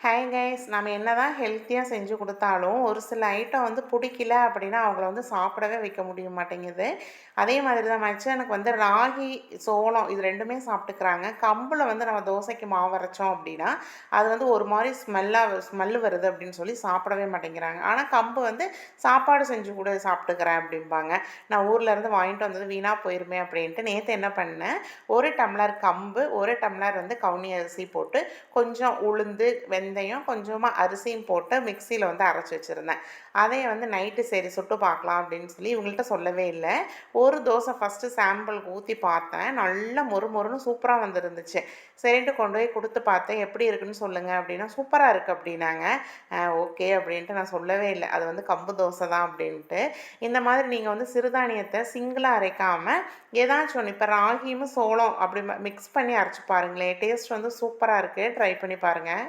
Hi guys, நம்ம என்னதான் ஹெல்த்தியாக செஞ்சு கொடுத்தாலும் ஒரு சில ஐட்டம் வந்து பிடிக்கல அப்படின்னா அவங்கள வந்து சாப்பிடவே வைக்க முடிய மாட்டேங்குது. அதே மாதிரி தான் மச்சனுக்கு வந்து ராகி, சோளம் இது ரெண்டுமே சாப்பிட்டுக்கிறாங்க. கம்பில் வந்து நம்ம தோசைக்கு மாவு அரைச்சோம் அப்படின்னா அது வந்து ஒரு மாதிரி ஸ்மெல்லு வருது அப்படின்னு சொல்லி சாப்பிடவே மாட்டேங்கிறாங்க. ஆனால் கம்பு வந்து சாப்பாடு செஞ்சு கூட சாப்பிட்டுக்கிறேன் அப்படிம்பாங்க. நான் ஊரில் இருந்து வாங்கிட்டு வந்தது வீணாக போயிருமே அப்படின்ட்டு நேற்று என்ன பண்ணேன், ஒரு டம்ளர் கம்பு, ஒரு டம்ளர் வந்து கவுனி அரிசி போட்டு கொஞ்சம் உளுந்து, வெந்தயம், கொஞ்சமாக அரிசியும் போட்டு மிக்சியில் வந்து அரைச்சி வச்சுருந்தேன். அதைய வந்து நைட்டு சரி சுட்டு பார்க்கலாம் அப்படின்னு சொல்லி இவங்கள்ட்ட சொல்லவே இல்லை. ஒரு தோசை ஃபஸ்ட்டு சாம்பிளுக்கு ஊற்றி பார்த்தேன். நல்லா மொறு மொறுன்னு சூப்பராக வந்துருந்துச்சு. சரின்ட்டு கொண்டு போய் கொடுத்து பார்த்தேன். எப்படி இருக்குன்னு சொல்லுங்கள் அப்படின்னா, சூப்பராக இருக்குது அப்படின்னாங்க. ஓகே அப்படின்ட்டு நான் சொல்லவே இல்லை, அது வந்து கம்பு தோசை தான் அப்படின்ட்டு. இந்த மாதிரி நீங்கள் வந்து சிறுதானியத்தை சிங்கிளாக அரைக்காமல் ஏதாச்சும் ஒன்று, இப்போ ராகியும் சோளம் அப்படி மிக்ஸ் பண்ணி அரைச்சி பாருங்களேன். டேஸ்ட் வந்து சூப்பராக இருக்குது. ட்ரை பண்ணி பாருங்கள்.